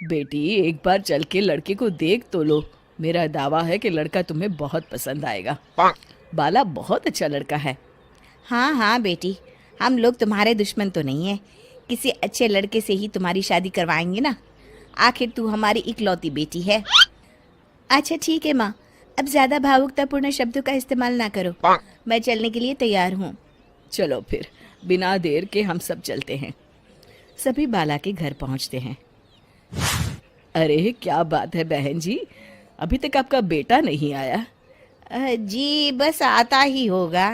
बेटी, एक बार चल के लड़के को देख तो लो। मेरा दावा है कि लड़का तुम्हें बहुत पसंद आएगा। बाला बहुत अच्छा लड़का है। हाँ हाँ बेटी, हम लोग तुम्हारे दुश्मन तो नहीं है। किसी अच्छे लड़के से ही तुम्हारी शादी करवाएंगे ना। आखिर तू हमारी इकलौती बेटी है। अच्छा ठीक है माँ, अब ज़्यादा भावुकतापूर्ण शब्दों का इस्तेमाल ना करो। मैं चलने के लिए तैयार हूँ। चलो फिर, बिना देर के हम सब चलते हैं। सभी बाला के घर पहुंचते हैं। अरे क्या बात है बहन जी, अभी तक आपका बेटा नहीं आया? जी बस आता ही होगा।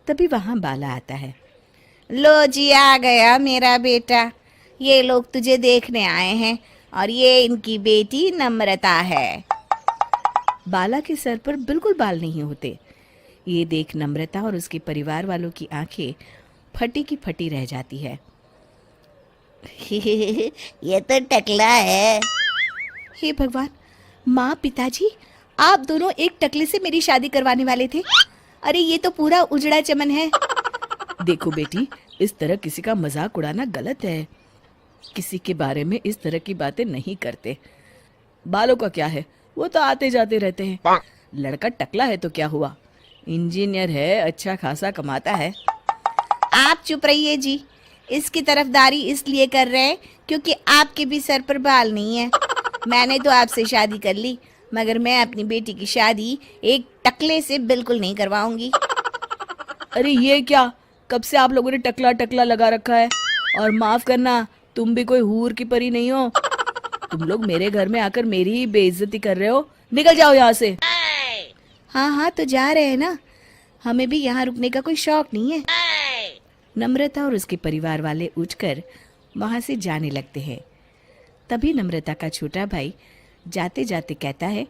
तभी वहां बाला आता है। लो जी, आ गया मेरा बेटा। ये लोग तुझे देखने आए हैं और ये इनकी बेटी नम्रता है। बाला के सर पर बिल्कुल बाल नहीं होते। ये देख नम्रता और उसके परिवार वालों की आंखें फटी की फटी रह जाती है। ये तो टकला है। हे भगवान, माँ पिताजी, आप दोनों एक टकले से मेरी शादी करवाने वाले थे। अरे ये तो पूरा उजड़ा चमन है। देखो बेटी, इस तरह किसी का मजाक उड़ाना गलत है। किसी के बारे में इस तरह की बातें नहीं करते। बालों का क्या है, वो तो आते जाते रहते हैं। लड़का टकला है तो क्या हुआ, इंजीनियर है, अच्छा खासा कमाता है। आप चुप रहिए जी। इसकी तरफदारी इसलिए कर रहे हैं क्योंकि आपके भी सर पर बाल नहीं है। मैंने तो आपसे शादी कर ली, मगर मैं अपनी बेटी की शादी एक टकले से बिल्कुल नहीं करवाऊंगी। अरे ये क्या, कब से आप लोगों ने टकला टकला लगा रखा है? और माफ करना, तुम भी कोई हूर की परी नहीं हो। तुम लोग मेरे घर में आकर मेरी ही बेइज्जती कर रहे हो। निकल जाओ यहाँ से। हाँ हाँ तो जा रहे हैं ना, हमें भी यहाँ रुकने का कोई शौक नहीं है। नम्रता और उसके परिवार वाले उठकर वहां से जाने लगते हैं। तभी नम्रता का छोटा भाई जाते जाते कहता है,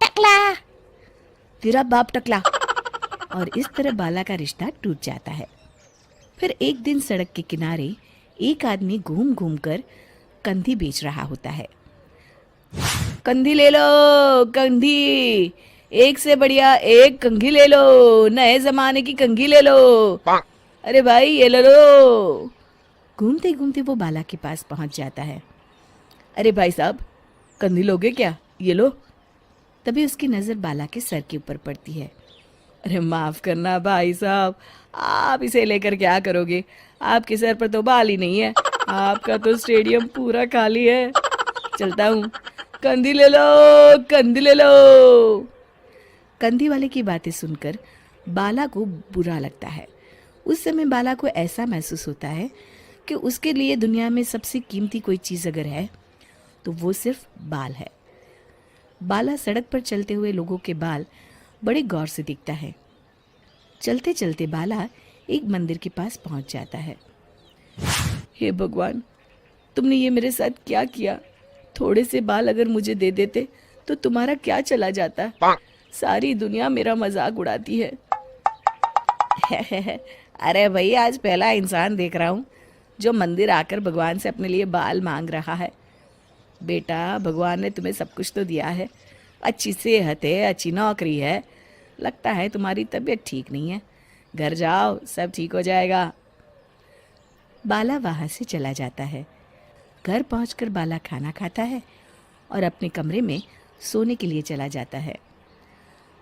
टकला। तेरा बाप टकला। और इस तरह बाला का रिश्ता टूट जाता है। फिर एक दिन सड़क के किनारे एक आदमी घूम घूम कर कंधी बेच रहा होता है। कंधी ले लो, कंधी, एक से बढ़िया एक कंघी ले लो, नए जमाने की कंघी ले लो। अरे भाई ये ले लो। घूमते घूमते वो बाला के पास पहुंच जाता है। अरे भाई साहब, कंधी लोगे क्या? ये लो। तभी उसकी नजर बाला के सर के ऊपर पड़ती है। अरे माफ करना भाई साहब, आप इसे लेकर क्या करोगे? आपके सर पर तो बाल ही नहीं है। आपका तो स्टेडियम पूरा खाली है। चलता हूँ। कंधी ले लो, कंधी ले लो। कंधी वाले की बातें सुनकर बाला को बुरा लगता है। उस समय बाला को ऐसा महसूस होता है कि उसके लिए दुनिया में सबसे कीमती कोई चीज अगर है तो वो सिर्फ बाल है। बाला सड़क पर चलते हुए लोगों के बाल बड़े गौर से दिखता है। चलते चलते बाला एक मंदिर के पास पहुंच जाता है। हे भगवान, तुमने ये मेरे साथ क्या किया? थोड़े से बाल अगर मुझे दे देते तो तुम्हारा क्या चला जाता? सारी दुनिया मेरा मजाक उड़ाती है। अरे भाई, आज पहला इंसान देख रहा हूँ जो मंदिर आकर भगवान से अपने लिए बाल मांग रहा है। बेटा, भगवान ने तुम्हें सब कुछ तो दिया है। अच्छी सेहत है, अच्छी नौकरी है। लगता है तुम्हारी तबीयत ठीक नहीं है। घर जाओ, सब ठीक हो जाएगा। बाला वहां से चला जाता है। घर पहुंचकर बाला खाना खाता है और अपने कमरे में सोने के लिए चला जाता है।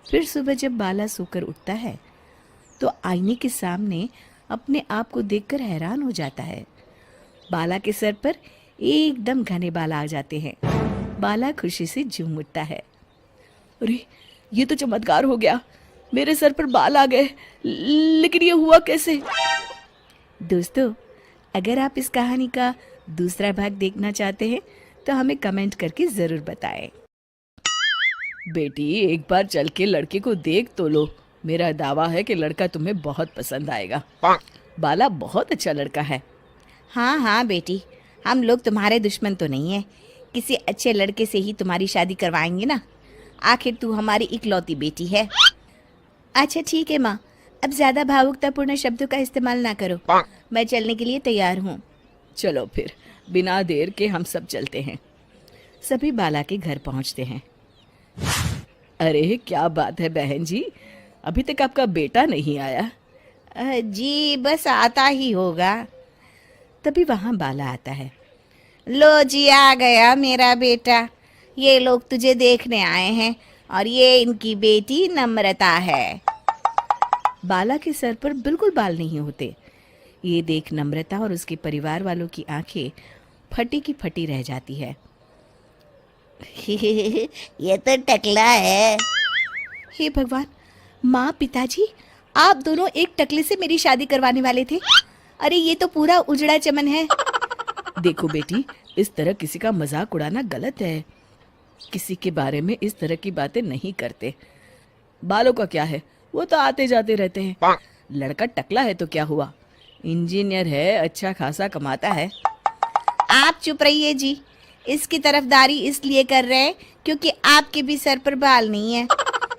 फिर सुबह जब बाला सोकर उठता है तो आईने के सामने अपने आप को देखकर हैरान हो जाता है। बाला के सर पर एकदम घने बाल आ जाते हैं। बाला खुशी से झूम उठता है। अरे ये तो चमत्कार हो गया, मेरे सर पर बाल आ गए। लेकिन ये हुआ कैसे? दोस्तों, अगर आप इस कहानी का दूसरा भाग देखना चाहते हैं तो हमें कमेंट करके जरूर बताएं। बेटी, एक बार चल के लड़के को देख तो लो। मेरा दावा है कि लड़का तुम्हें बहुत पसंद आएगा। बाला बहुत अच्छा लड़का है। हाँ हाँ बेटी, हम लोग तुम्हारे दुश्मन तो नहीं है। किसी अच्छे लड़के से ही तुम्हारी शादी करवाएंगे ना। आखिर तू हमारी इकलौती बेटी है। अच्छा ठीक है माँ, अब ज़्यादा भावुकतापूर्ण शब्दों का इस्तेमाल ना करो। मैं चलने के लिए तैयार हूँ। चलो फिर, बिना देर के हम सब चलते हैं। सभी बाला के घर पहुंचते हैं। अरे क्या बात है बहन जी, अभी तक आपका बेटा नहीं आया? जी बस आता ही होगा। तभी वहां बाला आता है। लो जी, आ गया मेरा बेटा। ये लोग तुझे देखने आए हैं और ये इनकी बेटी नम्रता है। बाला के सर पर बिल्कुल बाल नहीं होते। ये देख नम्रता और उसके परिवार वालों की आंखें फटी की फटी रह जाती है। ये तो टकला है। हे भगवान, माँ पिताजी, आप दोनों एक टकले से मेरी शादी करवाने वाले थे। अरे ये तो पूरा उजड़ा चमन है। देखो बेटी, इस तरह किसी का मजाक उड़ाना गलत है। किसी के बारे में इस तरह की बातें नहीं करते। बालों का क्या है, वो तो आते जाते रहते हैं। लड़का टकला है तो क्या हुआ, इंजीनियर है, अच्छा खासा कमाता है। आप चुप रहिए जी। इसकी तरफदारी इसलिए कर रहे हैं क्योंकि आपके भी सर पर बाल नहीं है।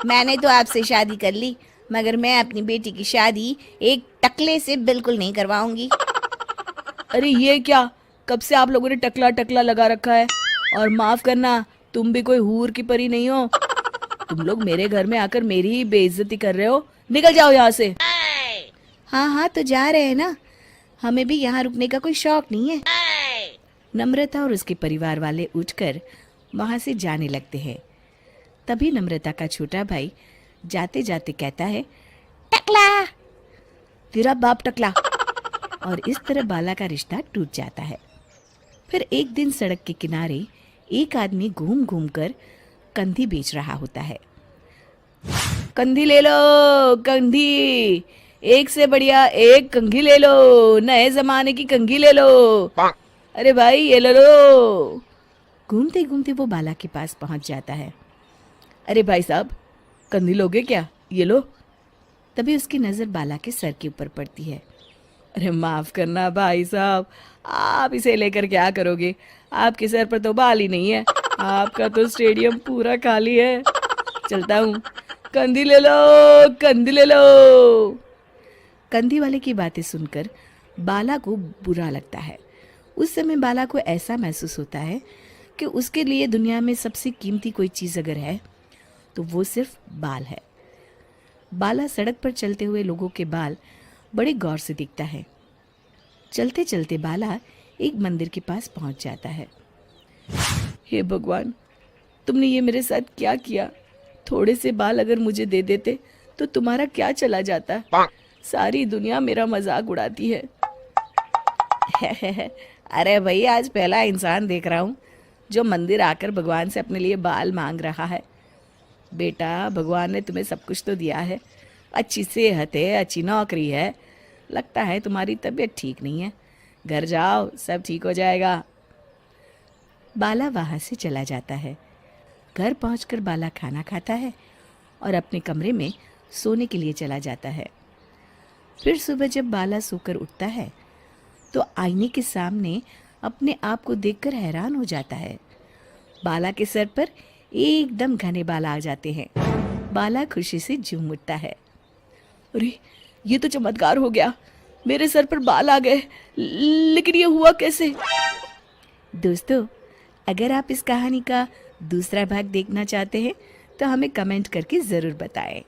मैंने तो आपसे शादी कर ली, मगर मैं अपनी बेटी की शादी एक टकले से बिल्कुल नहीं करवाऊंगी। अरे ये क्या, कब से आप लोगों ने टकला टकला लगा रखा है? और माफ करना, तुम भी कोई हूर की परी नहीं हो। तुम लोग मेरे घर में आकर मेरी ही बेइज्जती कर रहे हो। निकल जाओ यहाँ से। हाँ हाँ, तो जा रहे हैं ना, हमें भी यहाँ रुकने का कोई शौक नहीं है। नम्रता और उसके परिवार वाले उठकर वहां से जाने लगते हैं। तभी नम्रता का छोटा भाई जाते जाते कहता है, टकला। तेरा बाप टकला। और इस तरह बाला का रिश्ता टूट जाता है। फिर एक दिन सड़क के किनारे एक आदमी घूम घूम कर कंधी बेच रहा होता है। कंधी ले लो, कंधी, एक से बढ़िया एक कंघी ले लो, नए जमाने की कंघी ले लो। अरे भाई ये ले लो। घूमते घूमते वो बाला के पास पहुंच जाता है। अरे भाई साहब, कंधी लोगे क्या? ये लो। तभी उसकी नजर बाला के सर के ऊपर पड़ती है। अरे माफ करना भाई साहब, आप इसे लेकर क्या करोगे? आपके सर पर तो बाल ही नहीं है। आपका तो स्टेडियम पूरा खाली है। चलता हूँ, कंधी ले लो, कंधी ले लो। कंधी वाले की बातें सुनकर बाला को बुरा लगता है। उस समय बाला को ऐसा महसूस होता है कि उसके लिए दुनिया में सबसे कीमती कोई चीज़ अगर है तो वो सिर्फ बाल है। बाला सड़क पर चलते हुए लोगों के बाल बड़े गौर से देखता है। चलते चलते बाला एक मंदिर के पास पहुंच जाता है। हे भगवान, तुमने ये मेरे साथ क्या किया? थोड़े से बाल अगर मुझे दे देते तो तुम्हारा क्या चला जाता? सारी दुनिया मेरा मजाक उड़ाती है। अरे भाई, आज पहला इंसान देख रहा हूँ जो मंदिर आकर भगवान से अपने लिए बाल मांग रहा है। बेटा, भगवान ने तुम्हें सब कुछ तो दिया है। अच्छी सेहत है, अच्छी नौकरी है। लगता है तुम्हारी तबीयत ठीक नहीं है। घर जाओ, सब ठीक हो जाएगा। बाला वहाँ से चला जाता है। घर पहुंचकर बाला खाना खाता है और अपने कमरे में सोने के लिए चला जाता है। फिर सुबह जब बाला सोकर उठता है तो आईने के सामने अपने आप को देखकर हैरान हो जाता है। बाला के सर पर एकदम घने बाल आ जाते हैं। बाला खुशी से झूम उठता है। अरे ये तो चमत्कार हो गया, मेरे सर पर बाल आ गए। लेकिन ये हुआ कैसे? दोस्तों, अगर आप इस कहानी का दूसरा भाग देखना चाहते हैं तो हमें कमेंट करके ज़रूर बताएं।